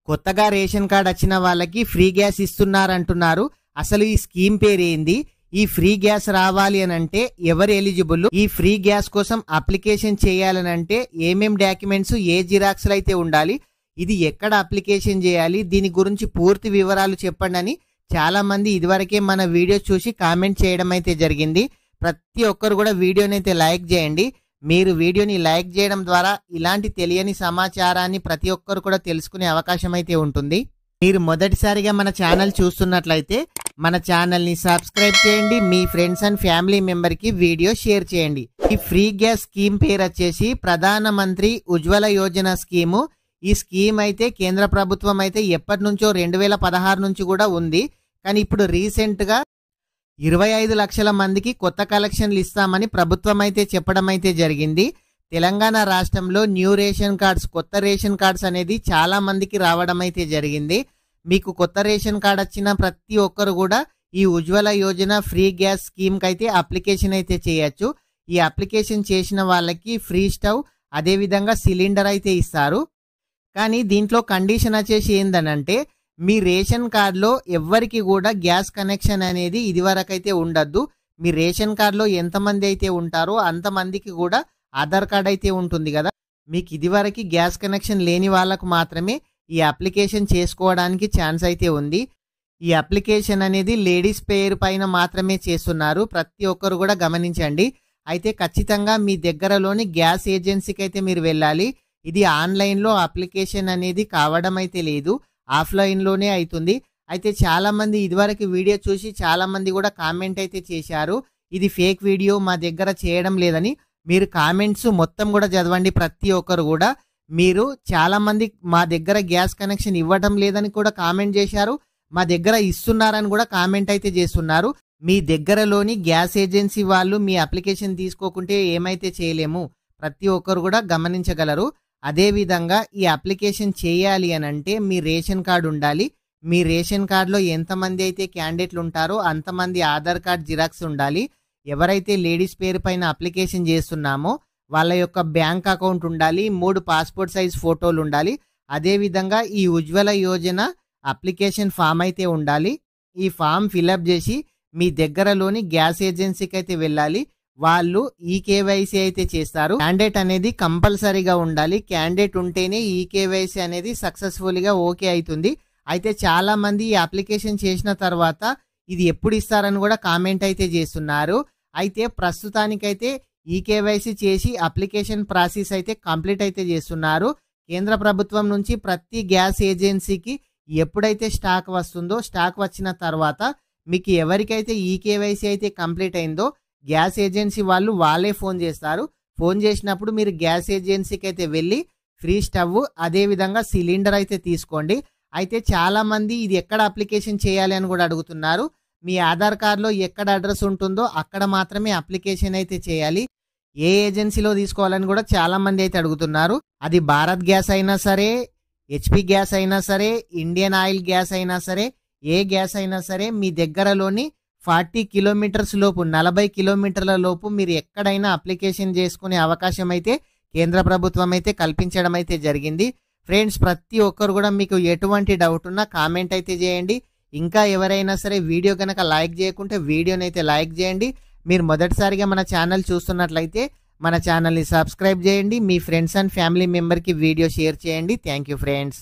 కొత్తగా ration card వచ్చిన వాళ్ళకి ఫ్రీ గ్యాస్ ఇస్తున్నారంటున్నారు. అసలు ఈ స్కీమ్ పేరేంది? ఈ ఫ్రీ గ్యాస్ రావాలి అని అంటే ఎవరు ఎలిజిబుల్? ఈ ఫ్రీ గ్యాస్ కోసం అప్లికేషన్ చేయాలని అంటే ఏమేం డాక్యుమెంట్స్, ఏ జిరాక్స్లు అయితే ఉండాలి? ఇది ఎక్కడ అప్లికేషన్ చేయాలి? దీని గురించి పూర్తి వివరాలు చెప్పండి అని చాలా మంది ఇదివరకే మన వీడియో చూసి కామెంట్ చేయడం అయితే జరిగింది. ప్రతి ఒక్కరు కూడా వీడియోని అయితే లైక్ చేయండి. మీరు వీడియోని లైక్ చేయడం ద్వారా ఇలాంటి తెలియని సమాచారాన్ని ప్రతి ఒక్కరు కూడా తెలుసుకునే అవకాశం అయితే ఉంటుంది. మీరు మొదటిసారిగా మన ఛానల్ చూస్తున్నట్లయితే మన ఛానల్ని సబ్స్క్రైబ్ చేయండి. మీ ఫ్రెండ్స్ అండ్ ఫ్యామిలీ మెంబర్కి వీడియో షేర్ చేయండి. ఈ ఫ్రీ గ్యాస్ స్కీమ్ పేరు వచ్చేసి ప్రధానమంత్రి ఉజ్వల యోజన స్కీము. ఈ స్కీమ్ అయితే కేంద్ర ప్రభుత్వం అయితే ఎప్పటి నుంచో 2016 నుంచి కూడా ఉంది. కానీ ఇప్పుడు రీసెంట్గా 25 లక్షల మందికి కొత్త కలెక్షన్లు ఇస్తామని ప్రభుత్వం అయితే చెప్పడం అయితే జరిగింది. తెలంగాణ రాష్ట్రంలో న్యూ రేషన్ కార్డ్స్, కొత్త రేషన్ కార్డ్స్ అనేది చాలా మందికి రావడం అయితే జరిగింది. మీకు కొత్త రేషన్ కార్డ్ వచ్చిన ప్రతి ఒక్కరు కూడా ఈ ఉజ్వల యోజన ఫ్రీ గ్యాస్ స్కీమ్కి అయితే అప్లికేషన్ అయితే చేయొచ్చు. ఈ అప్లికేషన్ చేసిన వాళ్ళకి ఫ్రీ స్టవ్, అదేవిధంగా సిలిండర్ అయితే ఇస్తారు. కానీ దీంట్లో కండిషన్ వచ్చేసి ఏందనంటే మీ రేషన్ కార్డులో ఎవ్వరికి కూడా గ్యాస్ కనెక్షన్ అనేది ఇదివరకైతే ఉండద్దు. మీ రేషన్ కార్డులో ఎంతమంది అయితే ఉంటారో అంతమందికి కూడా ఆధార్ కార్డ్ అయితే ఉంటుంది కదా. మీకు ఇదివరకు గ్యాస్ కనెక్షన్ లేని వాళ్ళకు మాత్రమే ఈ అప్లికేషన్ చేసుకోవడానికి ఛాన్స్ అయితే ఉంది. ఈ అప్లికేషన్ అనేది లేడీస్ పేరు పైన మాత్రమే చేస్తున్నారు. ప్రతి ఒక్కరు కూడా గమనించండి. అయితే ఖచ్చితంగా మీ దగ్గరలోని గ్యాస్ ఏజెన్సీకి అయితే మీరు వెళ్ళాలి. ఇది ఆన్లైన్లో అప్లికేషన్ అనేది కావడం అయితే లేదు, ఆఫ్లైన్లోనే అవుతుంది. అయితే చాలా మంది ఇదివరకు వీడియో చూసి చాలా మంది కూడా కామెంట్ అయితే చేశారు, ఇది ఫేక్ వీడియో, మా దగ్గర చేయడం లేదని. మీరు కామెంట్స్ మొత్తం కూడా చదవండి. ప్రతి ఒక్కరు కూడా మీరు చాలా మంది మా దగ్గర గ్యాస్ కనెక్షన్ ఇవ్వడం లేదని కూడా కామెంట్ చేశారు, మా దగ్గర ఇస్తున్నారని కూడా కామెంట్ అయితే చేస్తున్నారు. మీ దగ్గరలోని గ్యాస్ ఏజెన్సీ వాళ్ళు మీ అప్లికేషన్ తీసుకోకుంటే ఏమైతే చేయలేము, ప్రతి ఒక్కరు కూడా గమనించగలరు. అదేవిధంగా ఈ అప్లికేషన్ చేయాలి అని అంటే మీ రేషన్ కార్డు ఉండాలి. మీ రేషన్ కార్డులో ఎంతమంది అయితే క్యాండిడేట్లు ఉంటారో అంతమంది ఆధార్ కార్డ్ జిరాక్స్ ఉండాలి. ఎవరైతే లేడీస్ పేరు పైన అప్లికేషన్ చేస్తున్నామో వాళ్ళ యొక్క బ్యాంక్ అకౌంట్ ఉండాలి. 3 పాస్పోర్ట్ సైజ్ ఫోటోలు ఉండాలి. అదేవిధంగా ఈ ఉజ్వల యోజన అప్లికేషన్ ఫామ్ అయితే ఉండాలి. ఈ ఫామ్ ఫిలప్ చేసి మీ దగ్గరలోని గ్యాస్ ఏజెన్సీకి అయితే వెళ్ళాలి. వాళ్ళు ఈ కేవైసీ అయితే చేస్తారు. క్యాండిడేట్ అనేది కంపల్సరీగా ఉండాలి. క్యాండిడేట్ ఉంటేనే ఈ కేవైసీ అనేది సక్సెస్ఫుల్గా ఓకే అవుతుంది. అయితే చాలా మంది ఈ అప్లికేషన్ చేసిన తర్వాత ఇది ఎప్పుడు ఇస్తారని కూడా కామెంట్ అయితే చేస్తున్నారు. అయితే ప్రస్తుతానికైతే ఈ కేవైసీ చేసి అప్లికేషన్ ప్రాసెస్ అయితే కంప్లీట్ అయితే చేస్తున్నారు. కేంద్ర ప్రభుత్వం నుంచి ప్రతి గ్యాస్ ఏజెన్సీకి ఎప్పుడైతే స్టాక్ వస్తుందో, స్టాక్ వచ్చిన తర్వాత మీకు ఎవరికైతే ఈ కేవైసీ అయితే కంప్లీట్ అయిందో గ్యాస్ ఏజెన్సీ వాళ్ళే ఫోన్ చేస్తారు. ఫోన్ చేసినప్పుడు మీరు గ్యాస్ ఏజెన్సీకి అయితే వెళ్ళి ఫ్రీ స్టవ్, అదేవిధంగా సిలిండర్ అయితే తీసుకోండి. అయితే చాలా మంది ఇది ఎక్కడ అప్లికేషన్ చేయాలి అని కూడా అడుగుతున్నారు. మీ ఆధార్ కార్డులో ఎక్కడ అడ్రస్ ఉంటుందో అక్కడ మాత్రమే అప్లికేషన్ అయితే చేయాలి. ఏ ఏజెన్సీలో తీసుకోవాలని కూడా చాలా మంది అయితే అడుగుతున్నారు. అది భారత్ గ్యాస్ అయినా సరే, హెచ్పి గ్యాస్ అయినా సరే, ఇండియన్ ఆయిల్ గ్యాస్ అయినా సరే, ఏ గ్యాస్ అయినా సరే మీ దగ్గరలోని 40 కిలోమీటర్స్ లోపు, 40 కిలోమీటర్ల లోపు మీరు ఎక్కడైనా అప్లికేషన్ చేసుకునే అవకాశం అయితే కేంద్ర ప్రభుత్వం అయితే కల్పించడం అయితే జరిగింది. ఫ్రెండ్స్, ప్రతి ఒక్కరు కూడా మీకు ఎటువంటి డౌట్ ఉన్నా కామెంట్ అయితే చేయండి. ఇంకా ఎవరైనా సరే వీడియో కనుక లైక్ చేయకుంటే వీడియోని అయితే లైక్ చేయండి. మీరు మొదటిసారిగా మన ఛానల్ చూస్తున్నట్లయితే మన ఛానల్ని సబ్స్క్రైబ్ చేయండి. మీ ఫ్రెండ్స్ అండ్ ఫ్యామిలీ మెంబర్కి వీడియో షేర్ చేయండి. Thank you friends.